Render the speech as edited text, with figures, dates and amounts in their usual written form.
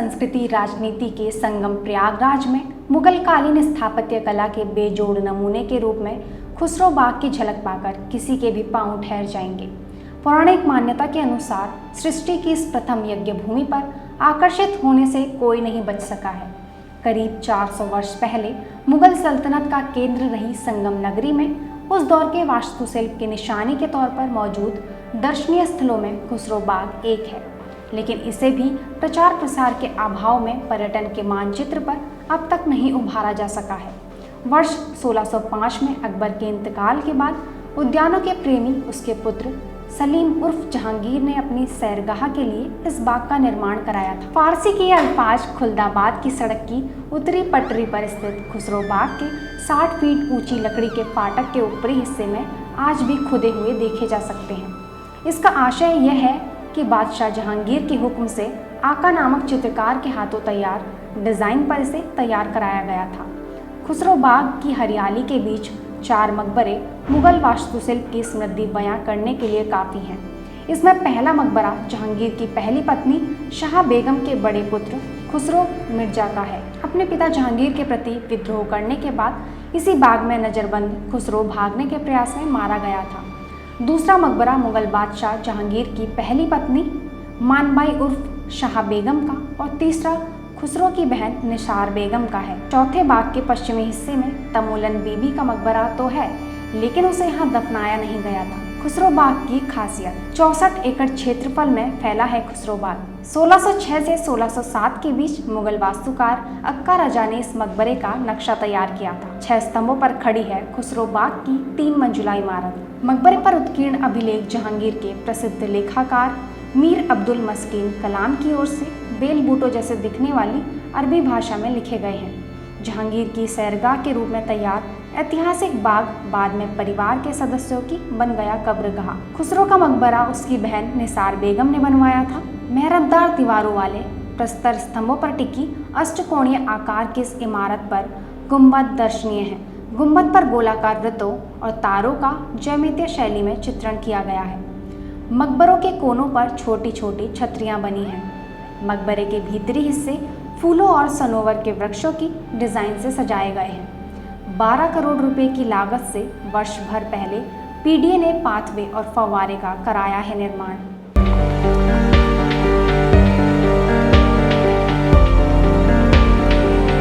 संस्कृति राजनीति के संगम प्रयागराज में मुगल कालीन स्थापत्य कला के बेजोड़ नमूने के रूप में खुसरो बाग की झलक पाकर किसी के भी पांव ठहर जाएंगे। पौराणिक मान्यता के अनुसार सृष्टि की इस प्रथम यज्ञ भूमि पर आकर्षित होने से कोई नहीं बच सका है। करीब 400 वर्ष पहले मुगल सल्तनत का केंद्र रही संगम नगरी में उस दौर के वास्तुशिल्प की निशानी के तौर पर मौजूद दर्शनीय स्थलों में खुसरो बाग एक है, लेकिन इसे भी प्रचार प्रसार के अभाव में पर्यटन के मानचित्र पर अब तक नहीं उभारा जा सका है। वर्ष 1605 में अकबर के इंतकाल के बाद उद्यानों के प्रेमी उसके पुत्र सलीम उर्फ जहांगीर ने अपनी सैरगाह के लिए इस बाग का निर्माण कराया था। फारसी के अल्फाज खुलदाबाद की सड़क की उत्तरी पटरी पर स्थित खुसरो बाग के 60 फीट ऊंची लकड़ी के फाटक के ऊपरी हिस्से में आज भी खुदे हुए देखे जा सकते हैं। इसका आशय यह है कि बादशाह जहांगीर के हुक्म से आका नामक चित्रकार के हाथों तैयार डिजाइन पर इसे तैयार कराया गया था। खुसरो बाग की हरियाली के बीच 4 मकबरे मुगल वास्तुशिल्प की समृद्धि बयां करने के लिए काफ़ी हैं। इसमें पहला मकबरा जहांगीर की पहली पत्नी शाह बेगम के बड़े पुत्र खुसरो मिर्जा का है। अपने पिता जहांगीर के प्रति विद्रोह करने के बाद इसी बाग में नज़रबंद खुसरो भागने के प्रयास में मारा गया था। दूसरा मकबरा मुगल बादशाह जहांगीर की पहली पत्नी मानबाई उर्फ शाह बेगम का और तीसरा खुसरो की बहन निसार बेगम का है। चौथे बाग के पश्चिमी हिस्से में तमोलन बीबी का मकबरा तो है, लेकिन उसे यहाँ दफनाया नहीं गया था। खुसरो बाग की खासियत 64 एकड़ क्षेत्रफल में फैला है खुसरो बाग। 1606 से 1607 के बीच मुगल वास्तुकार अक्का राजा ने इस मकबरे का नक्शा तैयार किया था। 6 स्तंभों पर खड़ी है खुसरो बाग की 3 मंजिला इमारत। मकबरे पर उत्कीर्ण अभिलेख जहांगीर के प्रसिद्ध लेखाकार मीर अब्दुल मस्कीन कलाम की ओर से बेल बूटो जैसे दिखने वाली अरबी भाषा में लिखे गए हैं। जहांगीर की सैरगाह के रूप में तैयार ऐतिहासिक बाग बाद में परिवार के सदस्यों की बन गया कब्रगाह। खुसरो का मकबरा उसकी बहन निसार बेगम ने बनवाया था। मेहराबदार दीवारों वाले प्रस्तर स्तंभों पर टिकी अष्टकोणीय आकार की इस इमारत पर गुंबद दर्शनीय है। गुंबद पर गोलाकार वृत्तों और तारों का ज्यामितीय शैली में चित्रण किया गया है। मकबरों के कोनों पर छोटी छोटी छतरियां बनी हैं। मकबरे के भीतरी हिस्से फूलों और सनोवर के वृक्षों की डिजाइन से सजाए गए हैं। 12 करोड़ रुपए की लागत से वर्ष भर पहले पीडीए ने पाथवे और फव्वारे का कराया है निर्माण।